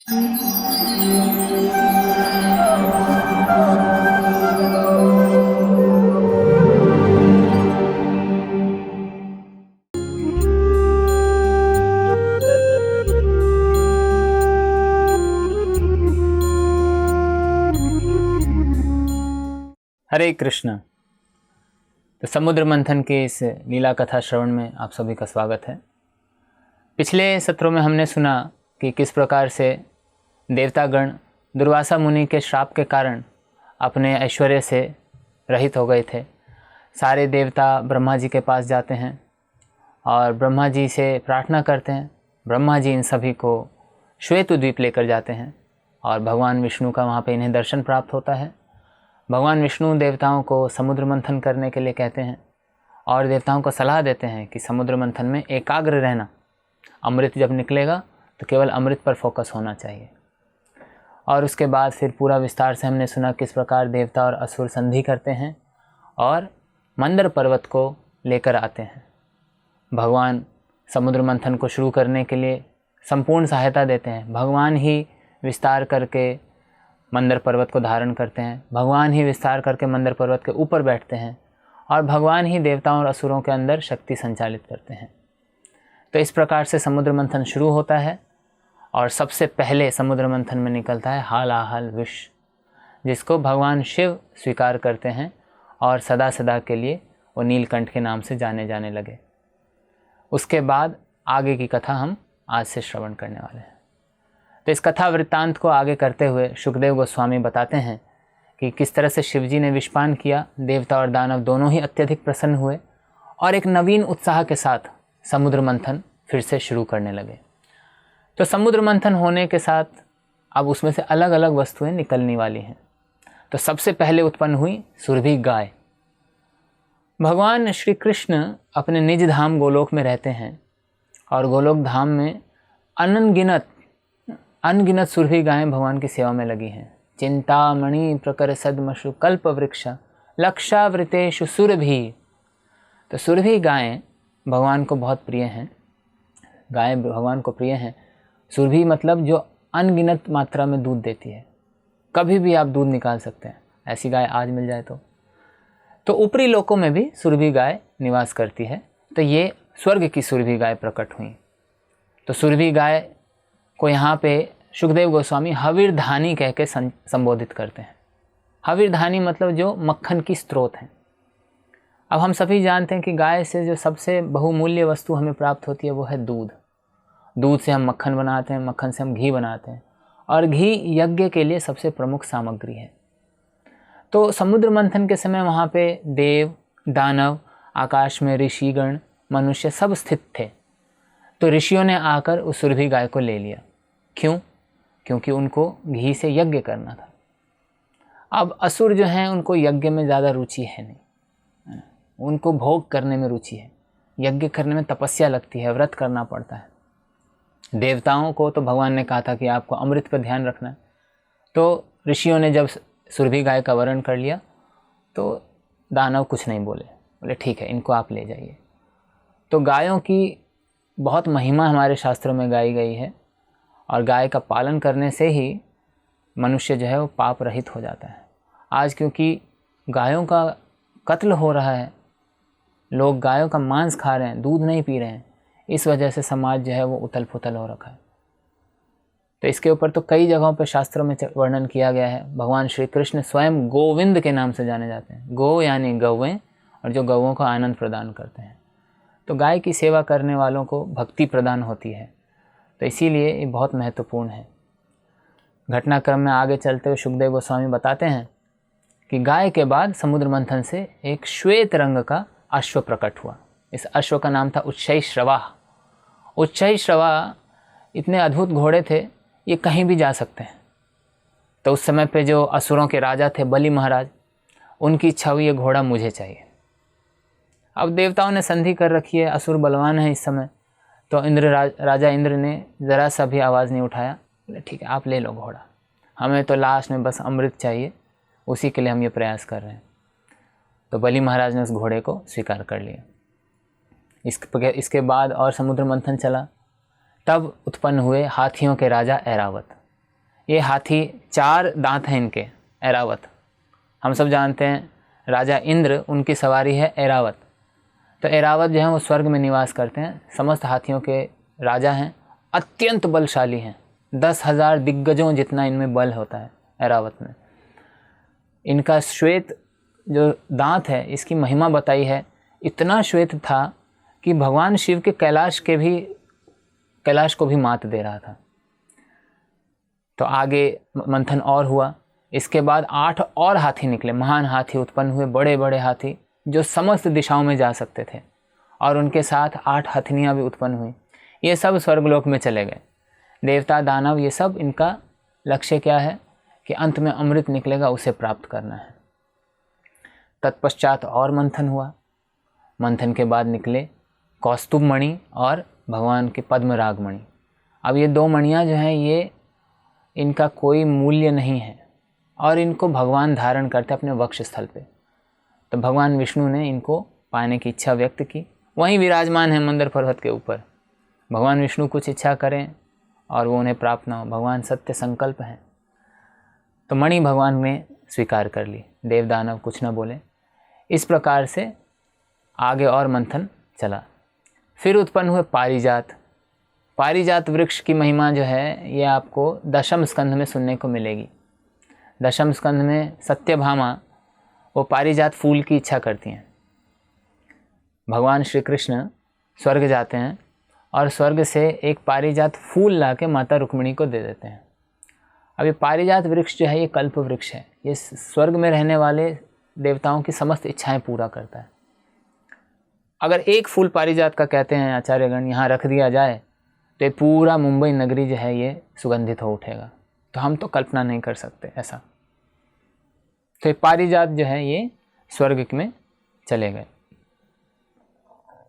हरे कृष्ण। तो समुद्र मंथन के इस लीला कथा श्रवण में आप सभी का स्वागत है। पिछले सत्रों में हमने सुना कि किस प्रकार से देवतागण दुर्वासा मुनि के श्राप के कारण अपने ऐश्वर्य से रहित हो गए थे। सारे देवता ब्रह्मा जी के पास जाते हैं और ब्रह्मा जी से प्रार्थना करते हैं। ब्रह्मा जी इन सभी को श्वेत द्वीप लेकर जाते हैं और भगवान विष्णु का वहाँ पे इन्हें दर्शन प्राप्त होता है। भगवान विष्णु देवताओं को समुद्र मंथन करने के लिए कहते हैं और देवताओं को सलाह देते हैं कि समुद्र मंथन में एकाग्र रहना। अमृत जब निकलेगा तो केवल अमृत पर फोकस होना चाहिए। और उसके बाद फिर पूरा विस्तार से हमने सुना किस प्रकार देवता और असुर संधि करते हैं और मंदर पर्वत को लेकर आते हैं। भगवान समुद्र मंथन को शुरू करने के लिए संपूर्ण सहायता देते हैं। भगवान ही विस्तार करके मंदर पर्वत को धारण करते हैं। भगवान ही विस्तार करके मंदर पर्वत के ऊपर बैठते हैं और भगवान ही देवताओं और असुरों के अंदर शक्ति संचालित करते हैं। तो इस प्रकार से समुद्र मंथन शुरू होता है और सबसे पहले समुद्र मंथन में निकलता है हालाहल विष, जिसको भगवान शिव स्वीकार करते हैं और सदा सदा के लिए वो नीलकंठ के नाम से जाने जाने लगे। उसके बाद आगे की कथा हम आज से श्रवण करने वाले हैं। तो इस कथा वृत्तांत को आगे करते हुए शुकदेव गोस्वामी बताते हैं कि किस तरह से शिवजी ने विषपान किया। देवता और दानव दोनों ही अत्यधिक प्रसन्न हुए और एक नवीन उत्साह के साथ समुद्र मंथन फिर से शुरू करने लगे। तो समुद्र मंथन होने के साथ अब उसमें से अलग अलग वस्तुएं निकलने वाली हैं। तो सबसे पहले उत्पन्न हुई सुरभि गाय। भगवान श्री कृष्ण अपने निज धाम गोलोक में रहते हैं और गोलोक धाम में अनगिनत सुरभि गायें भगवान की सेवा में लगी हैं। चिंतामणि प्रकर सदमशु कल्प वृक्ष लक्षावृतेषु सुरभि। तो सुरभि गायें भगवान को बहुत प्रिय हैं। गायें भगवान को प्रिय हैं। सुरभि मतलब जो अनगिनत मात्रा में दूध देती है। कभी भी आप दूध निकाल सकते हैं, ऐसी गाय आज मिल जाए तो ऊपरी लोकों में भी सुरभि गाय निवास करती है। तो ये स्वर्ग की सुरभि गाय प्रकट हुई। तो सुरभि गाय को यहाँ पे शुकदेव गोस्वामी हविर्धानी कह के संबोधित करते हैं। हविर्धानी मतलब जो मक्खन की स्रोत है। अब हम सभी जानते हैं कि गाय से जो सबसे बहुमूल्य वस्तु हमें प्राप्त होती है वो है दूध। दूध से हम मक्खन बनाते हैं, मक्खन से हम घी बनाते हैं और घी यज्ञ के लिए सबसे प्रमुख सामग्री है। तो समुद्र मंथन के समय वहाँ पे देव, दानव, आकाश में ऋषिगण, मनुष्य सब स्थित थे। तो ऋषियों ने आकर उस सुरभि गाय को ले लिया। क्यों? क्योंकि उनको घी से यज्ञ करना था। अब असुर जो हैं उनको यज्ञ में ज़्यादा रुचि है नहीं, उनको भोग करने में रुचि है। यज्ञ करने में तपस्या लगती है, व्रत करना पड़ता है। देवताओं को तो भगवान ने कहा था कि आपको अमृत पर ध्यान रखना है। तो ऋषियों ने जब सुरभि गाय का वर्ण कर लिया तो दानव कुछ नहीं बोले, बोले ठीक है इनको आप ले जाइए। तो गायों की बहुत महिमा हमारे शास्त्रों में गाई गई है और गाय का पालन करने से ही मनुष्य जो है वो पाप रहित हो जाता है। आज क्योंकि गायों का कत्ल हो रहा है, लोग गायों का मांस खा रहे हैं, दूध नहीं पी रहे हैं, इस वजह से समाज जो है वो उथल पुथल हो रखा है। तो इसके ऊपर तो कई जगहों पर शास्त्रों में वर्णन किया गया है। भगवान श्री कृष्ण स्वयं गोविंद के नाम से जाने जाते हैं। गो यानी गौएं, और जो गौओं को आनंद प्रदान करते हैं। तो गाय की सेवा करने वालों को भक्ति प्रदान होती है। तो इसीलिए ये बहुत महत्वपूर्ण है। घटनाक्रम में आगे चलते हुए शुकदेव गोस्वामी बताते हैं कि गाय के बाद समुद्र मंथन से एक श्वेत रंग का अश्व प्रकट हुआ। इस अश्व का नाम था उच्चैःश्रवा। उच्चैःश्रवा इतने अद्भुत घोड़े थे, ये कहीं भी जा सकते हैं। तो उस समय पे जो असुरों के राजा थे बलि महाराज, उनकी इच्छा हुई ये घोड़ा मुझे चाहिए। अब देवताओं ने संधि कर रखी है, असुर बलवान है इस समय। तो राजा इंद्र ने ज़रा सा भी आवाज़ नहीं उठाया, बोले ठीक है आप ले लो घोड़ा, हमें तो लास्ट में बस अमृत चाहिए, उसी के लिए हम ये प्रयास कर रहे हैं। तो बलि महाराज ने उस घोड़े को स्वीकार कर लिया। इसके बाद और समुद्र मंथन चला। तब उत्पन्न हुए हाथियों के राजा ऐरावत। ये हाथी 4 दांत हैं इनके, ऐरावत। हम सब जानते हैं राजा इंद्र, उनकी सवारी है ऐरावत। तो ऐरावत जो है वो स्वर्ग में निवास करते हैं, समस्त हाथियों के राजा हैं, अत्यंत बलशाली हैं। 10,000 दिग्गजों जितना इनमें बल होता है ऐरावत में। इनका श्वेत जो दांत है, इसकी महिमा बताई है, इतना श्वेत था कि भगवान शिव के कैलाश को भी मात दे रहा था। तो आगे मंथन और हुआ। इसके बाद 8 और हाथी निकले, महान हाथी उत्पन्न हुए, बड़े बड़े हाथी जो समस्त दिशाओं में जा सकते थे, और उनके साथ 8 हथनियाँ भी उत्पन्न हुई। ये सब स्वर्गलोक में चले गए। देवता दानव ये सब, इनका लक्ष्य क्या है कि अंत में अमृत निकलेगा, उसे प्राप्त करना है। तत्पश्चात और मंथन हुआ। मंथन के बाद निकले कौस्तुभ मणि और भगवान के पद्मराग मणि। अब ये 2 मणियाँ जो हैं, ये इनका कोई मूल्य नहीं है और इनको भगवान धारण करते अपने वक्ष स्थल पे। तो भगवान विष्णु ने इनको पाने की इच्छा व्यक्त की। वहीं विराजमान है मंदर पर्वत के ऊपर। भगवान विष्णु कुछ इच्छा करें और वो उन्हें प्राप्त ना हो, भगवान सत्य संकल्प हैं। तो मणि भगवान ने स्वीकार कर ली, देव दानव कुछ न बोले। इस प्रकार से आगे और मंथन चला। फिर उत्पन्न हुए पारिजात। पारिजात वृक्ष की महिमा जो है ये आपको दशम स्कंध में सुनने को मिलेगी। दशम स्कंध में सत्यभामा वो पारिजात फूल की इच्छा करती हैं। भगवान श्री कृष्ण स्वर्ग जाते हैं और स्वर्ग से एक पारिजात फूल लाके माता रुक्मिणी को दे देते हैं। अब ये पारिजात वृक्ष जो है ये कल्प वृक्ष है। ये स्वर्ग में रहने वाले देवताओं की समस्त इच्छाएं पूरा करता है। अगर एक फूल पारिजात का, कहते हैं आचार्यगण, यहाँ रख दिया जाए तो ये पूरा मुंबई नगरी जो है ये सुगंधित हो उठेगा। तो हम तो कल्पना नहीं कर सकते ऐसा। तो ये पारिजात जो है ये स्वर्ग में चले गए।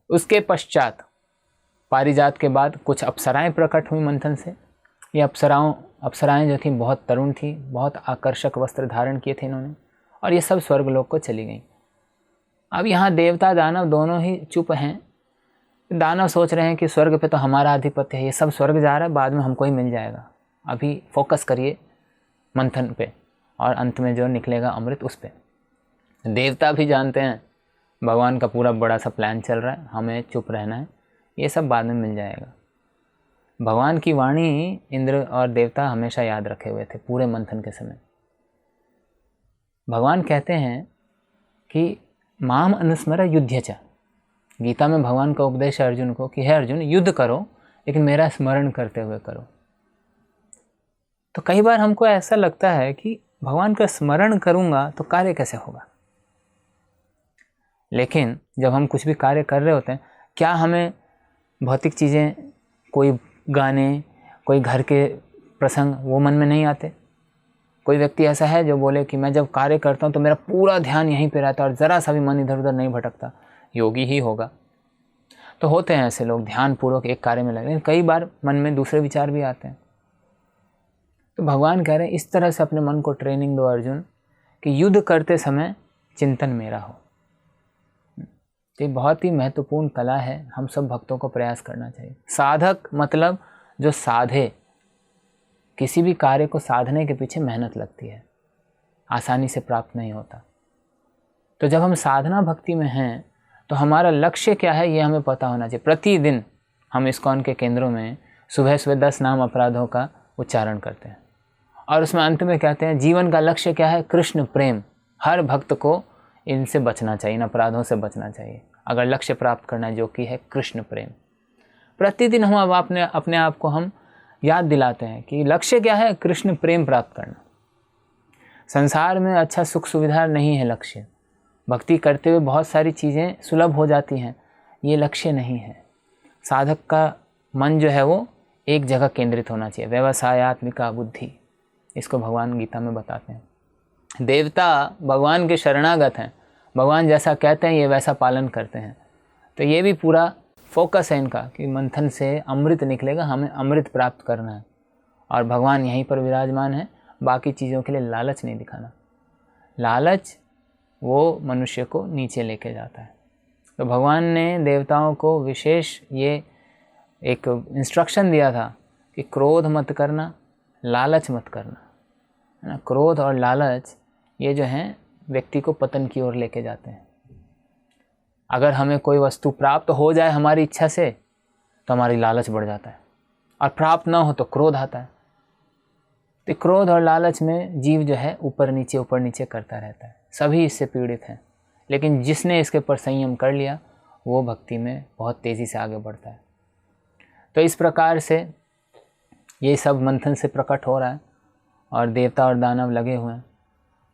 उसके पश्चात पारिजात के बाद कुछ अप्सराएं प्रकट हुई मंथन से। ये अप्सराएं जो थी बहुत तरुण थी, बहुत आकर्षक वस्त्र धारण किए थे इन्होंने, और ये सब स्वर्गलोक को चली गईं। अब यहाँ देवता दानव दोनों ही चुप हैं। दानव सोच रहे हैं कि स्वर्ग पे तो हमारा आधिपत्य है, ये सब स्वर्ग जा रहा है, बाद में हमको ही मिल जाएगा, अभी फोकस करिए मंथन पे और अंत में जो निकलेगा अमृत उस पे। देवता भी जानते हैं भगवान का पूरा बड़ा सा प्लान चल रहा है, हमें चुप रहना है, ये सब बाद में मिल जाएगा। भगवान की वाणी इंद्र और देवता हमेशा याद रखे हुए थे पूरे मंथन के समय। भगवान कहते हैं कि माम अनुस्मर युद्ध च। गीता में भगवान का उपदेश है अर्जुन को कि हे अर्जुन, युद्ध करो लेकिन मेरा स्मरण करते हुए करो। तो कई बार हमको ऐसा लगता है कि भगवान का स्मरण करूंगा तो कार्य कैसे होगा। लेकिन जब हम कुछ भी कार्य कर रहे होते हैं, क्या हमें भौतिक चीज़ें, कोई गाने, कोई घर के प्रसंग वो मन में नहीं आते? कोई व्यक्ति ऐसा है जो बोले कि मैं जब कार्य करता हूँ तो मेरा पूरा ध्यान यहीं पे रहता है और ज़रा सा भी मन इधर उधर नहीं भटकता, योगी ही होगा। तो होते हैं ऐसे लोग, ध्यानपूर्वक एक कार्य में लगे, लेकिन कई बार मन में दूसरे विचार भी आते हैं। तो भगवान कह रहे हैं इस तरह से अपने मन को ट्रेनिंग दो अर्जुन कि युद्ध करते समय चिंतन मेरा हो। तो ये बहुत ही महत्वपूर्ण कला है, हम सब भक्तों को प्रयास करना चाहिए। साधक मतलब जो साधे, किसी भी कार्य को साधने के पीछे मेहनत लगती है, आसानी से प्राप्त नहीं होता। तो जब हम साधना भक्ति में हैं तो हमारा लक्ष्य क्या है ये हमें पता होना चाहिए। प्रतिदिन हम इस्कॉन के केंद्रों में सुबह सुबह 10 नाम अपराधों का उच्चारण करते हैं और उसमें अंत में कहते हैं जीवन का लक्ष्य क्या है, कृष्ण प्रेम। हर भक्त को इनसे बचना चाहिए, इन अपराधों से बचना चाहिए अगर लक्ष्य प्राप्त करना है, जो कि है कृष्ण प्रेम। प्रतिदिन हम अब अपने आप को हम याद दिलाते हैं कि लक्ष्य क्या है, कृष्ण प्रेम प्राप्त करना। संसार में अच्छा सुख सुविधा नहीं है लक्ष्य। भक्ति करते हुए बहुत सारी चीज़ें सुलभ हो जाती हैं, ये लक्ष्य नहीं है। साधक का मन जो है वो एक जगह केंद्रित होना चाहिए, व्यवसायात्मिका बुद्धि, इसको भगवान गीता में बताते हैं। देवता भगवान के शरणागत हैं, भगवान जैसा कहते हैं ये वैसा पालन करते हैं। तो ये भी पूरा फोकस है इनका कि मंथन से अमृत निकलेगा, हमें अमृत प्राप्त करना है और भगवान यहीं पर विराजमान है। बाकी चीज़ों के लिए लालच नहीं दिखाना, लालच वो मनुष्य को नीचे लेके जाता है। तो भगवान ने देवताओं को विशेष ये एक इंस्ट्रक्शन दिया था कि क्रोध मत करना, लालच मत करना, है ना। क्रोध और लालच ये जो हैं व्यक्ति को पतन की ओर लेके जाते हैं। अगर हमें कोई वस्तु प्राप्त हो जाए हमारी इच्छा से तो हमारी लालच बढ़ जाता है, और प्राप्त ना हो तो क्रोध आता है। तो क्रोध और लालच में जीव जो है ऊपर नीचे करता रहता है। सभी इससे पीड़ित हैं, लेकिन जिसने इसके ऊपर संयम कर लिया वो भक्ति में बहुत तेज़ी से आगे बढ़ता है। तो इस प्रकार से ये सब मंथन से प्रकट हो रहा है और देवता और दानव लगे हुए हैं।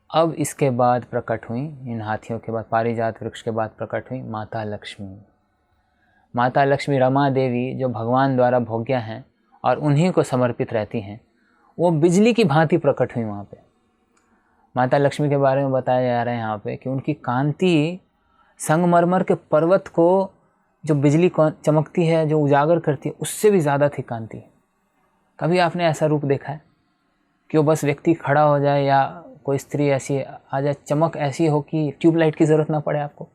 अब इसके बाद प्रकट हुई, इन हाथियों के बाद, पारिजात वृक्ष के बाद प्रकट हुई माता लक्ष्मी। माता लक्ष्मी रमा देवी जो भगवान द्वारा भोग्या हैं और उन्हीं को समर्पित रहती हैं, वो बिजली की भांति प्रकट हुई वहाँ पे। माता लक्ष्मी के बारे में बताया जा रहा है यहाँ पे कि उनकी कांति संगमरमर के पर्वत को जो बिजली चमकती है, जो उजागर करती है, उससे भी ज़्यादा थी कांति। कभी आपने ऐसा रूप देखा है कि वो बस व्यक्ति खड़ा हो जाए या कोई स्त्री ऐसी आ जाए, चमक ऐसी हो कि ट्यूबलाइट की ज़रूरत ना पड़े आपको?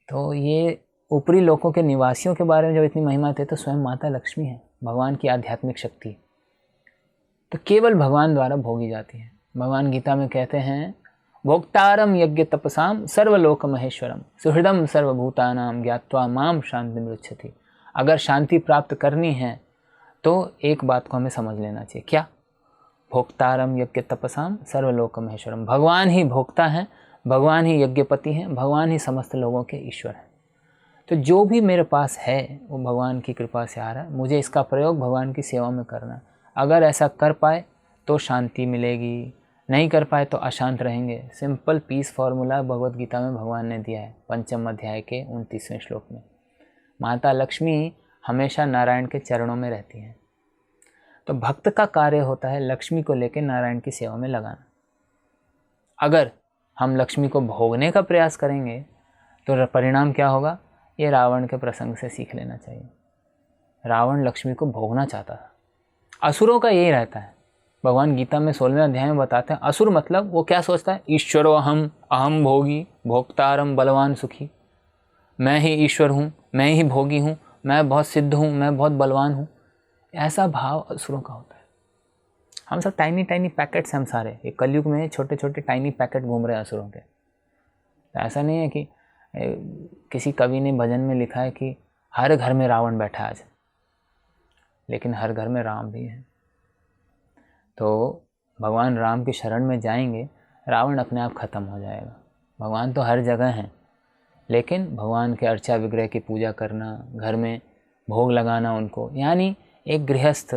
तो ये ऊपरी लोकों के निवासियों के बारे में जब इतनी महिमा थे तो स्वयं माता लक्ष्मी है, भगवान की आध्यात्मिक शक्ति तो केवल भगवान द्वारा भोगी जाती है। भगवान गीता में कहते हैं, भोक्तारम यज्ञ तपसाम सर्वलोक महेश्वरम सुहृदम सर्वभूतानाम ज्ञात्वा माम शांति मृच्छति। अगर शांति प्राप्त करनी है तो एक बात को हमें समझ लेना चाहिए। क्या? भोक्तारम यज्ञ तपसाम सर्वलोक महेश्वरम। भगवान ही भोक्ता हैं, भगवान ही यज्ञपति हैं, भगवान ही समस्त लोगों के ईश्वर हैं। तो जो भी मेरे पास है वो भगवान की कृपा से आ रहा है, मुझे इसका प्रयोग भगवान की सेवा में करना है। अगर ऐसा कर पाए तो शांति मिलेगी, नहीं कर पाए तो अशांत रहेंगे। Simple piece formula Bhagavad Gita में भगवान ने दिया है, 5वें अध्याय के 29वें श्लोक में। माता लक्ष्मी हमेशा नारायण के चरणों में रहती हैं। तो भक्त का कार्य होता है लक्ष्मी को लेकर नारायण की सेवा में लगाना। अगर हम लक्ष्मी को भोगने का प्रयास करेंगे तो परिणाम क्या होगा, ये रावण के प्रसंग से सीख लेना चाहिए। रावण लक्ष्मी को भोगना चाहता था। असुरों का यही रहता है। भगवान गीता में 16वें अध्याय में बताते हैं, असुर मतलब वो क्या सोचता है, ईश्वरो अहम, अहम भोगी, भोक्तारम बलवान सुखी। मैं ही ईश्वर हूँ, मैं ही भोगी हूँ, मैं बहुत सिद्ध हूँ, मैं बहुत बलवान हूँ। ऐसा भाव असुरों का होता है। हम सब टाइनी टाइनी पैकेट्स हैं, हम सारे ये कलयुग में छोटे छोटे टाइनी पैकेट घूम रहे हैं असुरों के। ऐसा नहीं है कि किसी कवि ने भजन में लिखा है कि हर घर में रावण बैठा आज, लेकिन हर घर में राम भी है। तो भगवान राम की शरण में जाएंगे, रावण अपने आप खत्म हो जाएगा। भगवान तो हर जगह हैं, लेकिन भगवान के अर्चा विग्रह की पूजा करना, घर में भोग लगाना उनको, यानी एक गृहस्थ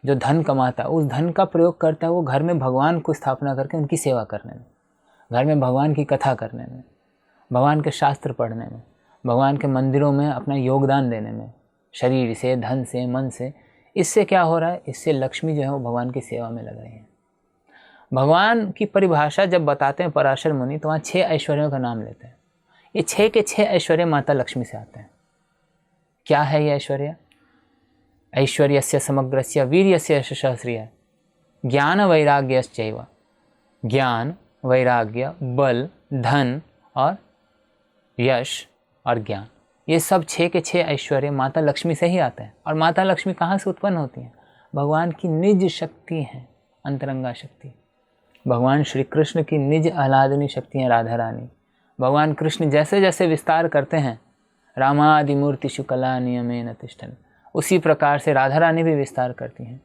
जो धन कमाता है उस धन का प्रयोग करता है वो घर में भगवान को स्थापना करके उनकी सेवा करने में, घर में भगवान की कथा करने में, भगवान के शास्त्र पढ़ने में, भगवान के मंदिरों में अपना योगदान देने में, शरीर से, धन से, मन से। इससे क्या हो रहा है, इससे लक्ष्मी जो है वो भगवान की सेवा में लग रही है। भगवान की परिभाषा जब बताते हैं पराशर मुनि तो वहाँ 6 ऐश्वर्यों का नाम लेते हैं। ये 6 के 6 ऐश्वर्य माता लक्ष्मी से आते हैं। क्या है ये ऐश्वर्य? ऐश्वर्यस्य समग्रस्य वीर्यस्य यशस्श्रिय ज्ञान वैराग्यश्चैव। ज्ञान, वैराग्य, बल, धन और यश और ज्ञान, ये सब 6 के 6 ऐश्वर्य माता लक्ष्मी से ही आते हैं। और माता लक्ष्मी कहाँ से उत्पन्न होती हैं? भगवान की निज शक्ति हैं, अंतरंगा शक्ति। भगवान श्री कृष्ण की निज आह्लादिनी शक्ति हैं, राधा रानी। भगवान कृष्ण जैसे जैसे विस्तार करते हैं, रामादि मूर्तिषु कला नियमेन तिष्ठन्, उसी प्रकार से राधा रानी भी विस्तार करती हैं।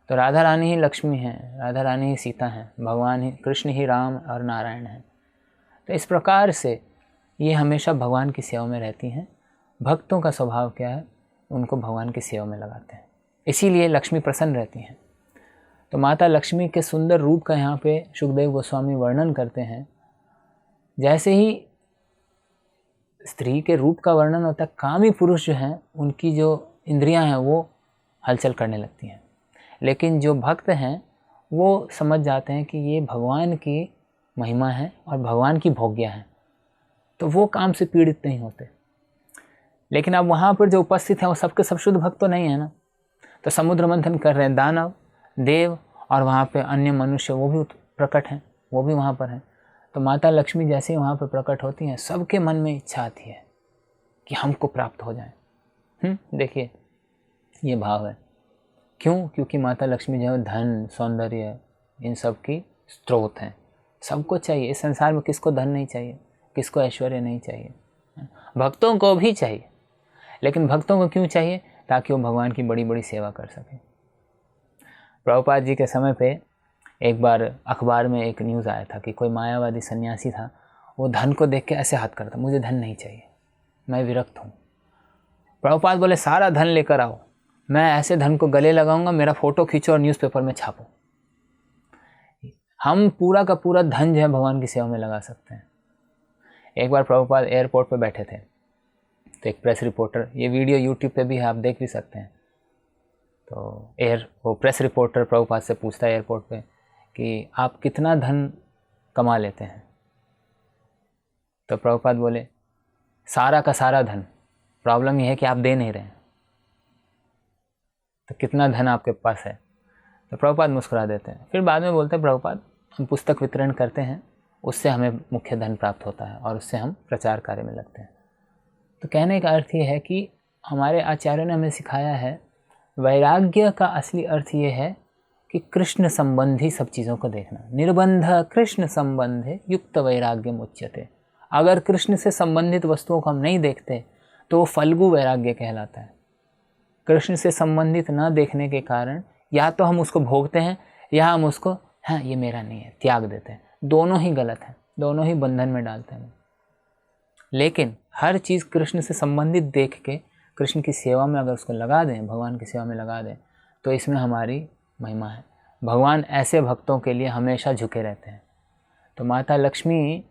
तो राधा रानी ही लक्ष्मी हैं, राधा रानी ही सीता हैं, भगवान ही कृष्ण ही राम और नारायण हैं। तो इस प्रकार से ये हमेशा भगवान की सेवा में रहती हैं। भक्तों का स्वभाव क्या है, उनको भगवान की सेवा में लगाते हैं, इसीलिए लक्ष्मी प्रसन्न रहती हैं। तो माता लक्ष्मी के सुंदर रूप का यहाँ पे सुखदेव गोस्वामी वर्णन करते हैं। जैसे ही स्त्री के रूप का वर्णन होता है, कामी पुरुष जो हैं उनकी जो इंद्रियां हैं वो हलचल करने लगती हैं, लेकिन जो भक्त हैं वो समझ जाते हैं कि ये भगवान की महिमा है और भगवान की भोग्या है, तो वो काम से पीड़ित नहीं होते। लेकिन अब वहाँ पर जो उपस्थित हैं वो सबके सब शुद्ध भक्त तो नहीं है ना। तो समुद्र मंथन कर रहे हैं दानव, देव और वहाँ पे अन्य मनुष्य, वो भी प्रकट हैं, वो भी वहाँ पर हैं। तो माता लक्ष्मी जैसे ही वहाँ पर प्रकट होती हैं, सबके मन में इच्छा आती है कि हमको प्राप्त हो जाए। देखिए ये भाव है। क्यों? क्योंकि माता लक्ष्मी जो है धन, सौंदर्य, इन सब की स्रोत हैं। सबको चाहिए इस संसार में, किसको धन नहीं चाहिए, किसको ऐश्वर्य नहीं चाहिए? भक्तों को भी चाहिए, लेकिन भक्तों को क्यों चाहिए? ताकि वो भगवान की बड़ी बड़ी सेवा कर सकें। प्रभुपाद जी के समय पे एक बार अखबार में एक न्यूज़ आया था कि कोई मायावादी सन्यासी था, वो धन को देख के ऐसे हाथ करता, मुझे धन नहीं चाहिए, मैं विरक्त हूँ। प्रभुपाद बोले सारा धन लेकर आओ, मैं ऐसे धन को गले लगाऊंगा, मेरा फ़ोटो खींचो और न्यूज़पेपर में छापो। हम पूरा का पूरा धन जो है भगवान की सेवा में लगा सकते हैं। एक बार प्रभुपाद एयरपोर्ट पे बैठे थे, तो एक प्रेस रिपोर्टर, ये वीडियो यूट्यूब पे भी है, आप देख भी सकते हैं। तो वो प्रेस रिपोर्टर प्रभुपाद से पूछता है एयरपोर्ट पे कि आप कितना धन कमा लेते हैं? तो प्रभुपाद बोले सारा का सारा धन, प्रॉब्लम यह है कि आप दे नहीं रहे हैं। तो कितना धन आपके पास है? तो प्रभुपाद मुस्कुरा देते हैं। फिर बाद में बोलते हैं प्रभुपाद हम पुस्तक वितरण करते हैं, उससे हमें मुख्य धन प्राप्त होता है और उससे हम प्रचार कार्य में लगते हैं। तो कहने का अर्थ ये है कि हमारे आचार्यों ने हमें सिखाया है, वैराग्य का असली अर्थ ये है कि कृष्ण संबंधी सब चीज़ों को देखना। निर्बंध कृष्ण संबंधे युक्त वैराग्यम उच्यते। अगर कृष्ण से संबंधित वस्तुओं को हम नहीं देखते तो वो फल्गु वैराग्य कहलाता है। कृष्ण से संबंधित न देखने के कारण या तो हम उसको भोगते हैं या हम उसको हाँ ये मेरा नहीं है त्याग देते हैं। दोनों ही गलत हैं, दोनों ही बंधन में डालते हैं। लेकिन हर चीज़ कृष्ण से संबंधित देख के कृष्ण की सेवा में अगर उसको लगा दें, भगवान की सेवा में लगा दें, तो इसमें हमारी महिमा है। भगवान ऐसे भक्तों के लिए हमेशा झुके रहते हैं। तो माता लक्ष्मी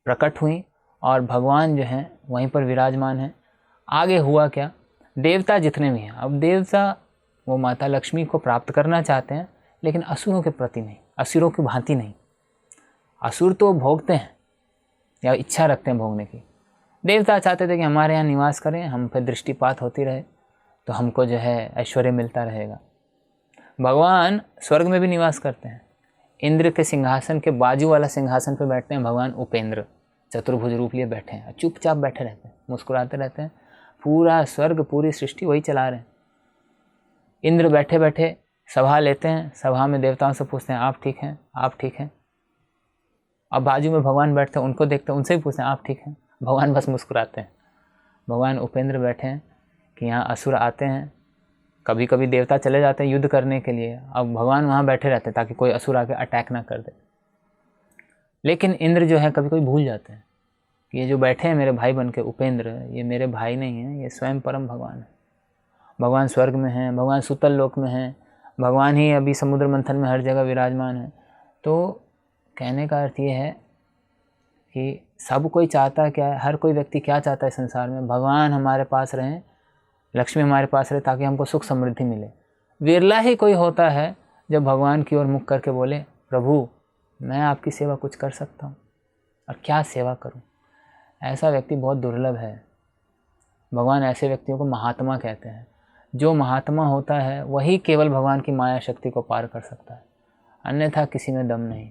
प्रकट हुई और भगवान जो हैं वहीं पर विराजमान हैं। आगे हुआ क्या, देवता जितने भी हैं, अब देवता वो माता लक्ष्मी को प्राप्त करना चाहते हैं, लेकिन असुरों के प्रति नहीं, असुरों की भांति नहीं। असुर तो भोगते हैं या इच्छा रखते हैं भोगने की। देवता चाहते थे कि हमारे यहाँ निवास करें, हम पर दृष्टिपात होती रहे, तो हमको जो है ऐश्वर्य मिलता रहेगा। भगवान स्वर्ग में भी निवास करते हैं। इंद्र के सिंहासन के बाजू वाला सिंहासन पर बैठते हैं भगवान उपेंद्र, चतुर्भुज रूप लिए बैठे हैं, चुपचाप बैठे रहते हैं, मुस्कुराते रहते हैं। पूरा स्वर्ग, पूरी सृष्टि वही चला रहे हैं। इंद्र बैठे बैठे सभा लेते हैं, सभा में देवताओं से पूछते हैं आप ठीक हैं, आप ठीक हैं। अब बाजू में भगवान बैठते हैं, उनको देखते हैं, उनसे भी पूछते हैं आप ठीक हैं। भगवान बस मुस्कुराते हैं। भगवान उपेंद्र बैठे हैं कि यहाँ असुर आते हैं, कभी कभी देवता चले जाते हैं युद्ध करने के लिए, अब भगवान वहाँ बैठे रहते हैं ताकि कोई असुर आके अटैक ना कर दे। लेकिन इंद्र जो है कभी कभी भूल जाते हैं कि ये जो बैठे हैं मेरे भाई बन के उपेंद्र, ये मेरे भाई नहीं हैं, ये स्वयं परम भगवान है। भगवान स्वर्ग में हैं, भगवान सुतल लोक में हैं, भगवान ही अभी समुद्र मंथन में हर जगह विराजमान है। तो कहने का अर्थ ये है कि सब कोई चाहता है क्या, हर कोई व्यक्ति क्या चाहता है संसार में, भगवान हमारे पास रहें, लक्ष्मी हमारे पास रहे, ताकि हमको सुख समृद्धि मिले। विरला ही कोई होता है जब भगवान की ओर मुख करके बोले प्रभु मैं आपकी सेवा कुछ कर सकता हूँ, और क्या सेवा करूँ। ऐसा व्यक्ति बहुत दुर्लभ है। भगवान ऐसे व्यक्तियों को महात्मा कहते हैं। जो महात्मा होता है वही केवल भगवान की माया शक्ति को पार कर सकता है, अन्यथा किसी में दम नहीं।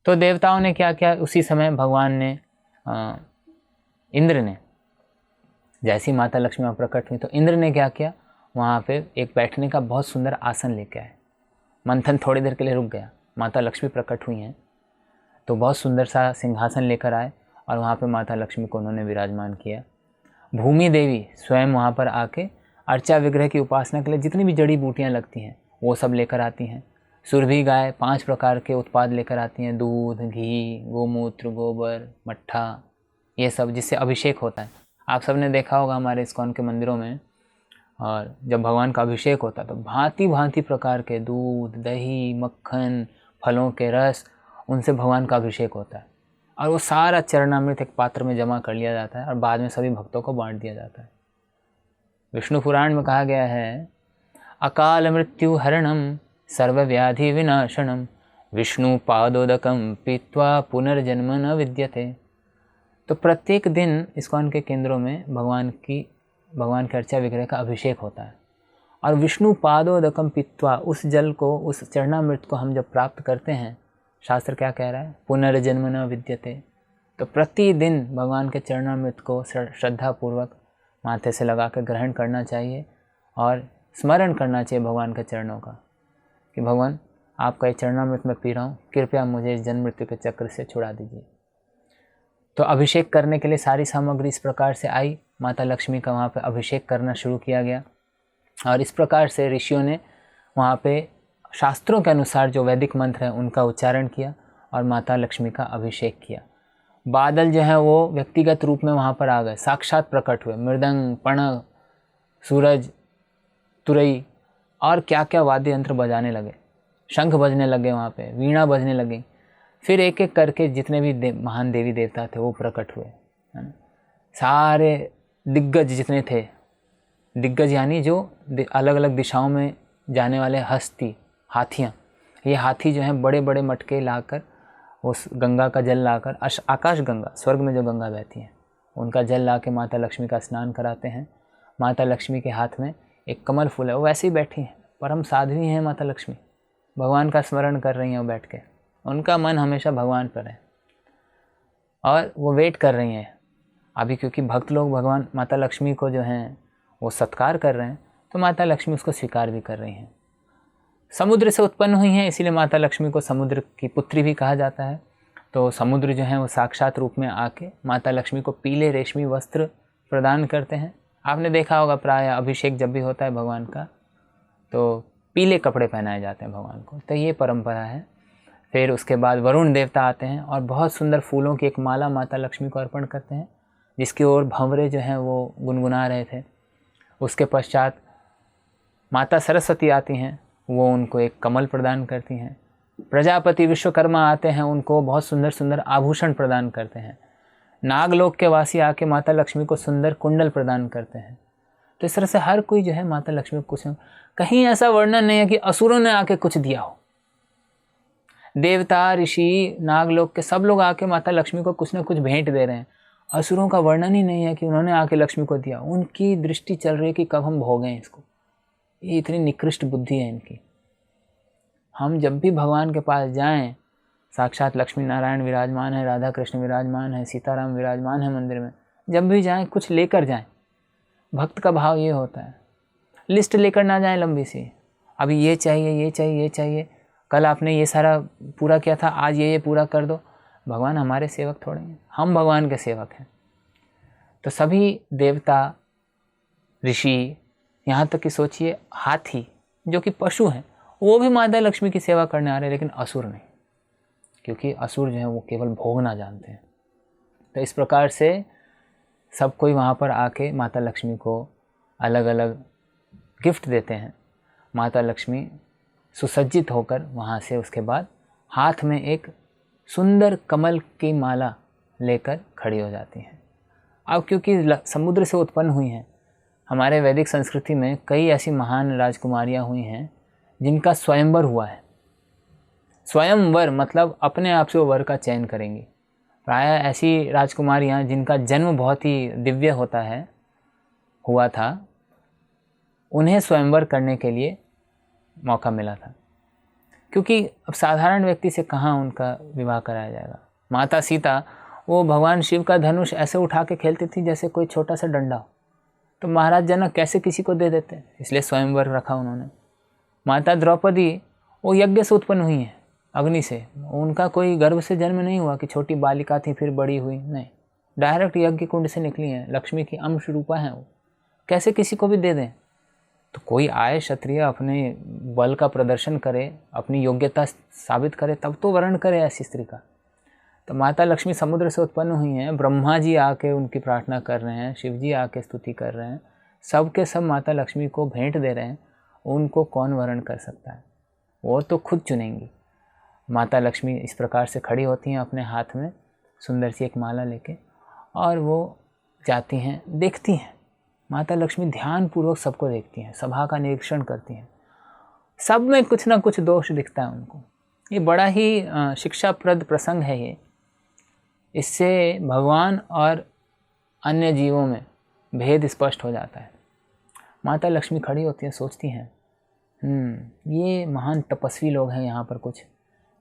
तो देवताओं ने क्या किया, उसी समय भगवान ने इंद्र ने, जैसी माता लक्ष्मी वहाँ प्रकट हुई तो इंद्र ने क्या किया, वहाँ पे एक बैठने का बहुत सुंदर आसन लेके आए। मंथन थोड़ी देर के लिए रुक गया, माता लक्ष्मी प्रकट हुई हैं तो बहुत सुंदर सा सिंहासन लेकर आए और वहाँ पे माता लक्ष्मी को उन्होंने विराजमान किया। भूमि देवी स्वयं वहाँ पर आके अर्चा विग्रह की उपासना के लिए जितनी भी जड़ी बूटियाँ लगती हैं वो सब लेकर आती हैं। सुरभि गाय 5 प्रकार के उत्पाद लेकर आती हैं, दूध, घी, गोमूत्र, गोबर, मट्ठा, ये सब, जिससे अभिषेक होता है। आप सब ने देखा होगा हमारे इस्कॉन के मंदिरों में, और जब भगवान का अभिषेक होता है तो भांति भांति प्रकार के दूध, दही, मक्खन, फलों के रस, उनसे भगवान का अभिषेक होता है और वो सारा चरणामृत एक पात्र में जमा कर लिया जाता है और बाद में सभी भक्तों को बांट दिया जाता है। विष्णु पुराण में कहा गया है अकाल मृत्यु हरणम सर्वव्याधि विनाशनम विष्णु पादोदकम पीत्वा पुनर्जन्म न विद्यते। तो प्रत्येक दिन इस्कॉन के केंद्रों में भगवान के अर्चा विग्रह का अभिषेक होता है और विष्णु पादोदकम पीत्वा, उस जल को, उस चरणामृत को हम जब प्राप्त करते हैं, शास्त्र क्या कह रहा है, पुनर्जन्म न विद्यते। तो प्रतिदिन भगवान के चरणामृत को श्रद्धापूर्वक माथे से लगा कर ग्रहण करना चाहिए और स्मरण करना चाहिए भगवान के चरणों का कि भगवान आपका ये चरणामृत मैं पी रहा हूँ, कृपया मुझे इस जन्म मृत्यु के चक्र से छुड़ा दीजिए। तो अभिषेक करने के लिए सारी सामग्री इस प्रकार से आई, माता लक्ष्मी का वहाँ पे अभिषेक करना शुरू किया गया और इस प्रकार से ऋषियों ने वहाँ पे शास्त्रों के अनुसार जो वैदिक मंत्र हैं उनका उच्चारण किया और माता लक्ष्मी का अभिषेक किया। बादल जो है वो व्यक्तिगत रूप में वहाँ पर आ गए, साक्षात प्रकट हुए। मृदंग, पण, सूरज, तुरई और क्या क्या वाद्य यंत्र बजाने लगे, शंख बजने लगे, वहाँ पे वीणा बजने लगी। फिर एक एक करके जितने भी महान देवी देवता थे वो प्रकट हुए, है ना। सारे दिग्गज जितने थे, दिग्गज यानी जो अलग अलग दिशाओं में जाने वाले हस्ती, हाथियाँ, ये हाथी जो हैं बड़े बड़े मटके लाकर उस गंगा का जल लाकर, आकाश गंगा, स्वर्ग में जो गंगा बहती है, उनका जल ला के माता लक्ष्मी का स्नान कराते हैं। माता लक्ष्मी के हाथ में एक कमल फूल है, वो वैसे ही बैठी हैं, परम साध्वी हैं माता लक्ष्मी, भगवान का स्मरण कर रही हैं वो बैठ के, उनका मन हमेशा भगवान पर है और वो वेट कर रही हैं अभी, क्योंकि भक्त लोग भगवान माता लक्ष्मी को जो हैं वो सत्कार कर रहे हैं, तो माता लक्ष्मी उसको स्वीकार भी कर रही हैं। समुद्र से उत्पन्न हुई हैं, इसीलिए माता लक्ष्मी को समुद्र की पुत्री भी कहा जाता है। तो समुद्र जो है वो साक्षात रूप में आके माता लक्ष्मी को पीले रेशमी वस्त्र प्रदान करते हैं। आपने देखा होगा प्राय अभिषेक जब भी होता है भगवान का तो पीले कपड़े पहनाए जाते हैं भगवान को, तो ये परंपरा है। फिर उसके बाद वरुण देवता आते हैं और बहुत सुंदर फूलों की एक माला माता लक्ष्मी को अर्पण करते हैं, जिसकी ओर भंवरे जो हैं वो गुनगुना रहे थे। उसके पश्चात माता सरस्वती आती हैं, वो उनको एक कमल प्रदान करती हैं। प्रजापति विश्वकर्मा आते हैं, उनको बहुत सुंदर सुंदर आभूषण प्रदान करते हैं। नागलोक के वासी आके माता लक्ष्मी को सुंदर कुंडल प्रदान करते हैं। तो इस तरह से हर कोई जो है माता लक्ष्मी को कुछ, कहीं ऐसा वर्णन नहीं है कि असुरों ने आके कुछ दिया हो। देवता, ऋषि, नागलोक के सब लोग आके माता लक्ष्मी को कुछ ना कुछ भेंट दे रहे हैं। असुरों का वर्णन ही नहीं है कि उन्होंने आके लक्ष्मी को दिया, उनकी दृष्टि चल रही है कि कब हम भोगें इसको। ये इतनी निकृष्ट बुद्धि है इनकी। हम जब भी भगवान के पास जाएं, साक्षात लक्ष्मी नारायण विराजमान है, राधा कृष्ण विराजमान है, सीताराम विराजमान है मंदिर में, जब भी जाएं कुछ लेकर जाएं। भक्त का भाव ये होता है, लिस्ट लेकर ना जाएं लंबी सी, अभी ये चाहिए, ये चाहिए, ये चाहिए, कल आपने ये सारा पूरा किया था, आज ये पूरा कर दो। भगवान हमारे सेवक थोड़े हैं, हम भगवान के सेवक हैं। तो सभी देवता, ऋषि, यहाँ तक कि सोचिए हाथी जो कि पशु हैं, वो भी माता लक्ष्मी की सेवा करने आ रहे हैं, लेकिन असुर नहीं, क्योंकि असुर जो है वो केवल भोगना जानते हैं। तो इस प्रकार से सब कोई वहाँ पर आके माता लक्ष्मी को अलग अलग गिफ्ट देते हैं। माता लक्ष्मी सुसज्जित होकर वहाँ से उसके बाद हाथ में एक सुंदर कमल की माला लेकर खड़ी हो जाती हैं। अब क्योंकि समुद्र से उत्पन्न हुई हैं, हमारे वैदिक संस्कृति में कई ऐसी महान राजकुमारियाँ हुई हैं जिनका स्वयंवर हुआ है। स्वयंवर मतलब अपने आप से वो वर का चयन करेंगी। प्रायः ऐसी राजकुमारियाँ जिनका जन्म बहुत ही दिव्य होता है, हुआ था, उन्हें स्वयंवर करने के लिए मौका मिला था, क्योंकि अब साधारण व्यक्ति से कहाँ उनका विवाह कराया जाएगा। माता सीता वो भगवान शिव का धनुष ऐसे उठा के खेलती थी जैसे कोई छोटा सा डंडा हो, तो महाराज जनक कैसे किसी को दे देते, इसलिए स्वयंवर रखा उन्होंने। माता द्रौपदी वो यज्ञ से उत्पन्न हुई हैं, अग्नि से, उनका कोई गर्भ से जन्म नहीं हुआ कि छोटी बालिका थी फिर बड़ी हुई, नहीं, डायरेक्ट यज्ञ कुंड से निकली हैं, लक्ष्मी की अंश रूपा हैं वो, कैसे किसी को भी दे दें। तो कोई आए क्षत्रिय अपने बल का प्रदर्शन करे, अपनी योग्यता साबित करे, तब तो वर्ण करे ऐसी स्त्री का। तो माता लक्ष्मी समुद्र से उत्पन्न हुई हैं, ब्रह्मा जी आके उनकी प्रार्थना कर रहे हैं, शिव जी आके स्तुति कर रहे हैं, सब के सब माता लक्ष्मी को भेंट दे रहे हैं, उनको कौन वर्ण कर सकता है, वो तो खुद चुनेंगी। माता लक्ष्मी इस प्रकार से खड़ी होती हैं अपने हाथ में सुंदर सी एक माला लेके, और वो जाती हैं, देखती हैं। माता लक्ष्मी ध्यानपूर्वक सबको देखती हैं, सभा का निरीक्षण करती हैं, सब में कुछ ना कुछ दोष दिखता है उनको। ये बड़ा ही शिक्षाप्रद प्रसंग है ये। इससे भगवान और अन्य जीवों में भेद स्पष्ट हो जाता है। माता लक्ष्मी खड़ी होती हैं, सोचती हैं, ये महान तपस्वी लोग हैं, यहाँ पर कुछ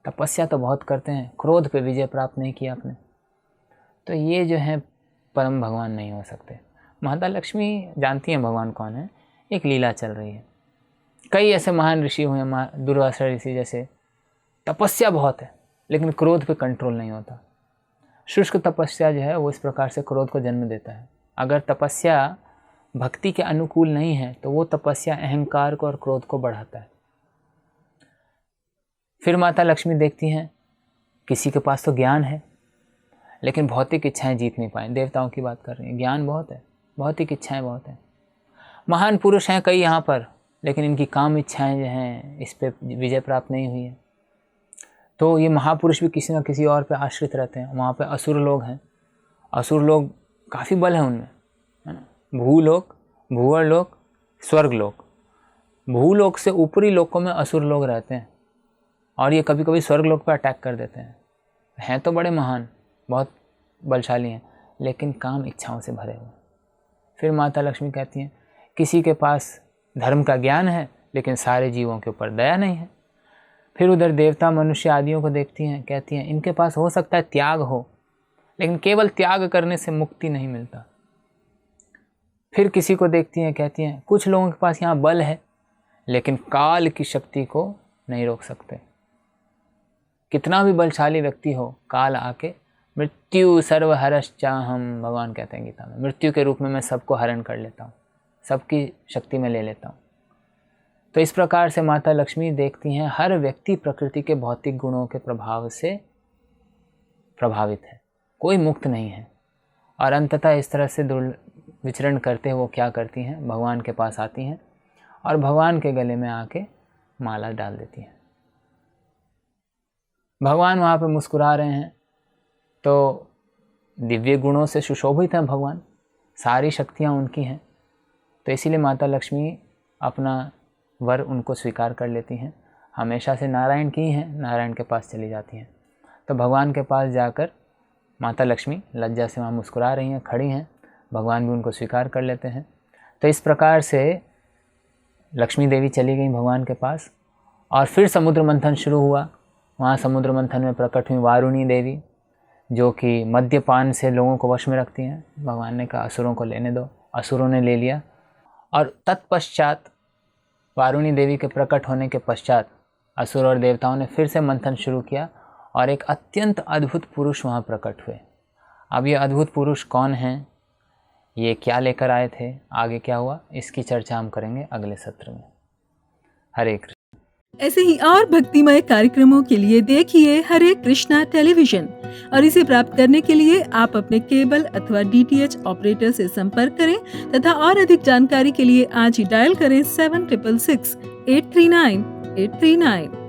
तपस्या तो बहुत करते हैं, क्रोध पे विजय प्राप्त नहीं किया आपने, तो ये जो है परम भगवान नहीं हो सकते। माता लक्ष्मी जानती हैं भगवान कौन है, एक लीला चल रही है। कई ऐसे महान ऋषि हुए, दुर्वासा ऋषि जैसे, तपस्या बहुत है लेकिन क्रोध पे कंट्रोल नहीं होता। शुष्क तपस्या जो है वो इस प्रकार से क्रोध को जन्म देता है। अगर तपस्या भक्ति के अनुकूल नहीं है तो वो तपस्या अहंकार को और क्रोध को बढ़ाता है। फिर माता लक्ष्मी देखती हैं किसी के पास तो ज्ञान है लेकिन भौतिक इच्छाएं जीत नहीं पाए। देवताओं की बात कर रही हैं, ज्ञान बहुत है, भौतिक इच्छाएं बहुत हैं। महान पुरुष हैं कई यहाँ पर, लेकिन इनकी काम इच्छाएं जो हैं इस पे विजय प्राप्त नहीं हुई है। तो ये महापुरुष भी किसी न किसी और पे आश्रित रहते हैं। वहाँ पे असुर लोग हैं, असुर लोग काफ़ी बल है उनमें, है ना। भूलोक, भूवर्लोक, स्वर्गलोक, भूलोक से ऊपरी लोकों में असुर लोग रहते हैं और ये कभी कभी स्वर्गलोक पर अटैक कर देते हैं तो बड़े महान, बहुत बलशाली हैं, लेकिन काम इच्छाओं से भरे हुए। फिर माता लक्ष्मी कहती हैं किसी के पास धर्म का ज्ञान है लेकिन सारे जीवों के ऊपर दया नहीं है। फिर उधर देवता मनुष्य आदियों को देखती हैं, कहती हैं इनके पास हो सकता है त्याग हो, लेकिन केवल त्याग करने से मुक्ति नहीं मिलता। फिर किसी को देखती हैं, कहती हैं कुछ लोगों के पास यहाँ बल है लेकिन काल की शक्ति को नहीं रोक सकते। कितना भी बलशाली व्यक्ति हो, काल आके मृत्यु सर्वहरश्चाहम, भगवान कहते हैं गीता में, मृत्यु के रूप में मैं सबको हरण कर लेता हूँ, सबकी शक्ति में ले लेता हूँ। तो इस प्रकार से माता लक्ष्मी देखती हैं हर व्यक्ति प्रकृति के भौतिक गुणों के प्रभाव से प्रभावित है, कोई मुक्त नहीं है। और अंततः इस तरह से विचरण करते वो क्या करती हैं, भगवान के पास आती हैं और भगवान के गले में आके माला डाल देती हैं। भगवान वहाँ पे मुस्कुरा रहे हैं, तो दिव्य गुणों से सुशोभित हैं भगवान, सारी शक्तियाँ उनकी हैं। तो इसीलिए माता लक्ष्मी अपना वर उनको स्वीकार कर लेती हैं। हमेशा से नारायण की हैं, नारायण के पास चली जाती हैं। तो भगवान के पास जाकर माता लक्ष्मी लज्जा से वहाँ मुस्कुरा रही हैं, खड़ी हैं, भगवान भी उनको स्वीकार कर लेते हैं। तो इस प्रकार से लक्ष्मी देवी चली गई भगवान के पास और फिर समुद्र मंथन शुरू हुआ। वहाँ समुद्र मंथन में प्रकट हुई वारुणी देवी, जो कि मद्यपान से लोगों को वश में रखती हैं। भगवान ने कहा असुरों को लेने दो, असुरों ने ले लिया। और तत्पश्चात वारुणी देवी के प्रकट होने के पश्चात असुर और देवताओं ने फिर से मंथन शुरू किया और एक अत्यंत अद्भुत पुरुष वहाँ प्रकट हुए। अब ये अद्भुत पुरुष कौन हैं, ये क्या लेकर आए थे, आगे क्या हुआ, इसकी चर्चा हम करेंगे अगले सत्र में। हरे कृष्ण। ऐसे ही और भक्तिमय कार्यक्रमों के लिए देखिए हरे कृष्णा टेलीविजन और इसे प्राप्त करने के लिए आप अपने केबल अथवा DTH ऑपरेटर से संपर्क करें तथा और अधिक जानकारी के लिए आज ही डायल करें 7666 839 839।